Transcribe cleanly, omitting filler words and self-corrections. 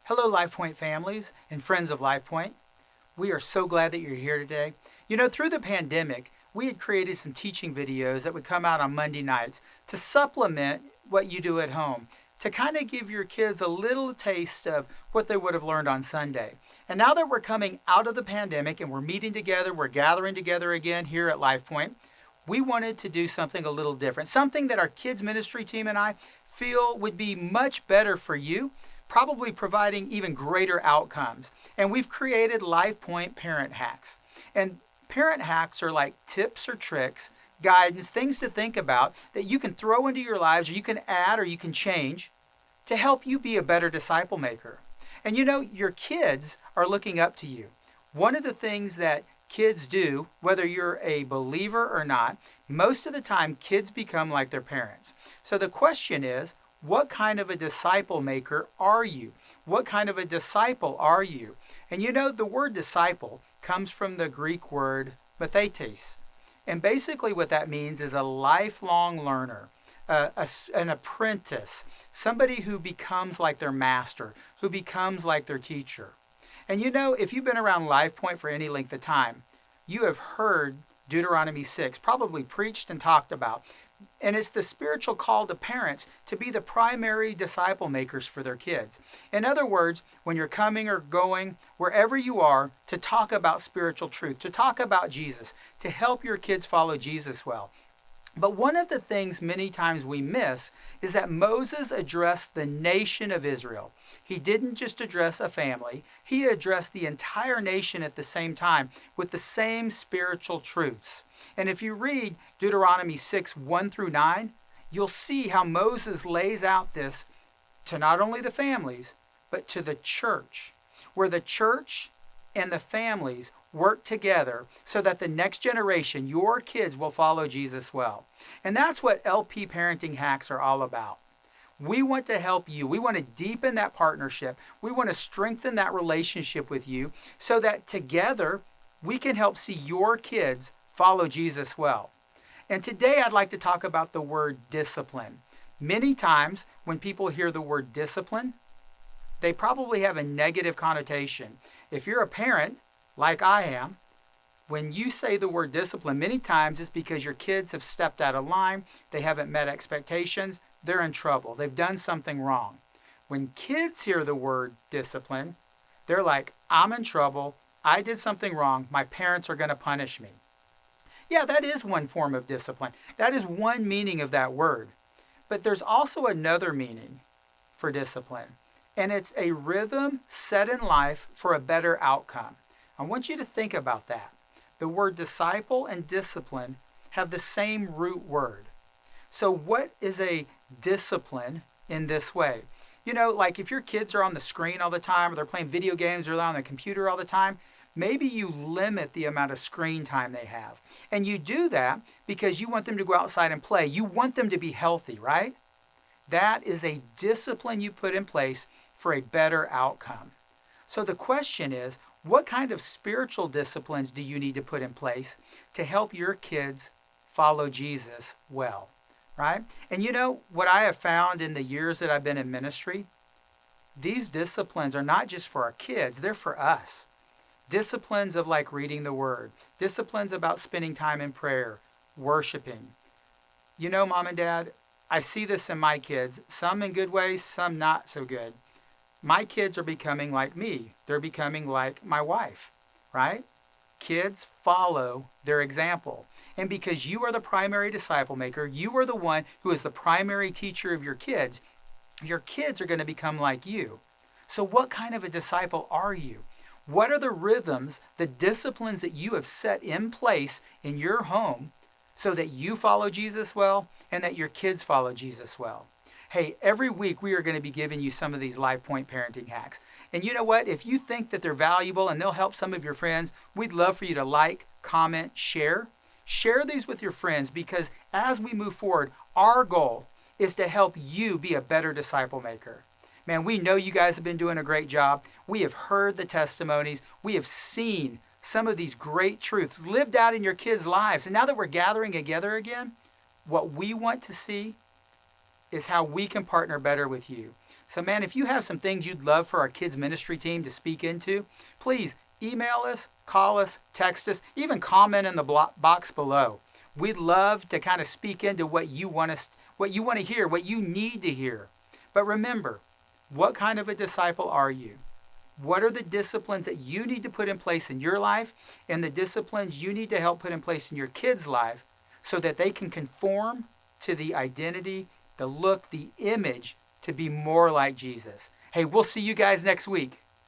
Hello, LifePoint families and friends of LifePoint. We are so glad that you're here today. Through the pandemic, we had created some teaching videos that would come out on Monday nights to supplement what you do at home, to kind of give your kids a little taste of what they would have learned on Sunday. And now that we're coming out of the pandemic and we're meeting together, we're gathering together again here at LifePoint, we wanted to do something a little different, something that our kids ministry team and I feel would be much better for you, probably providing even greater outcomes. And we've created LifePoint Parent Hacks. And parent hacks are like tips or tricks, guidance, things to think about that you can throw into your lives, or you can add, or you can change to help you be a better disciple maker. And your kids are looking up to you. One of the things that kids do, whether you're a believer or not, most of the time kids become like their parents. So the question is, what kind of a disciple maker are you? What kind of a disciple are you? And the word disciple comes from the Greek word mathetes. And basically what that means is a lifelong learner, an apprentice, somebody who becomes like their master, who becomes like their teacher. And if you've been around LifePoint for any length of time, you have heard Deuteronomy 6, probably preached and talked about. And it's the spiritual call to parents to be the primary disciple makers for their kids. In other words, when you're coming or going, wherever you are, to talk about spiritual truth, to talk about Jesus, to help your kids follow Jesus well. But one of the things many times we miss is that Moses addressed the nation of Israel. He didn't just address a family, he addressed the entire nation at the same time with the same spiritual truths. And if you read Deuteronomy 6, 1 through 9, you'll see how Moses lays out this to not only the families, but to the church, where the church and the families work together so that the next generation, your kids, will follow Jesus well. And that's what LP Parenting Hacks are all about. We want to help you. We want to deepen that partnership. We want to strengthen that relationship with you so that together we can help see your kids follow Jesus well. And today I'd like to talk about the word discipline. Many times when people hear the word discipline, they probably have a negative connotation. If you're a parent, like I am, when you say the word discipline, many times it's because your kids have stepped out of line, they haven't met expectations, they're in trouble, they've done something wrong. When kids hear the word discipline, they're like, I'm in trouble, I did something wrong, my parents are going to punish me. Yeah, that is one form of discipline. That is one meaning of that word. But there's also another meaning for discipline, and it's a rhythm set in life for a better outcome. I want you to think about that. The word disciple and discipline have the same root word. So what is a discipline in this way? Like if your kids are on the screen all the time, or they're playing video games, or they're on the computer all the time, maybe you limit the amount of screen time they have. And you do that because you want them to go outside and play. You want them to be healthy, right? That is a discipline you put in place for a better outcome. So the question is, what kind of spiritual disciplines do you need to put in place to help your kids follow Jesus well, right? And what I have found in the years that I've been in ministry, these disciplines are not just for our kids, they're for us. Disciplines of like reading the word, disciplines about spending time in prayer, worshiping. Mom and Dad, I see this in my kids, some in good ways, some not so good. My kids are becoming like me. They're becoming like my wife, right? Kids follow their example. And because you are the primary disciple maker, you are the one who is the primary teacher of your kids are going to become like you. So what kind of a disciple are you? What are the rhythms, the disciplines that you have set in place in your home so that you follow Jesus well and that your kids follow Jesus well? Hey, every week we are going to be giving you some of these LifePoint parenting hacks. And you know what? If you think that they're valuable and they'll help some of your friends, we'd love for you to like, comment, share. Share these with your friends, because as we move forward, our goal is to help you be a better disciple maker. Man, we know you guys have been doing a great job. We have heard the testimonies. We have seen some of these great truths lived out in your kids' lives. And now that we're gathering together again, what we want to see is how we can partner better with you So, man, if you have some things you'd love for our kids ministry team to speak into, please email us, call us, text us, even comment in the box below. We'd love to kind of speak into what you want to hear, what you need to hear. But remember, what kind of a disciple are you? What are the disciplines that you need to put in place in your life and the disciplines you need to help put in place in your kids' life so that they can conform to the identity, the look, the image to be more like Jesus? Hey, we'll see you guys next week.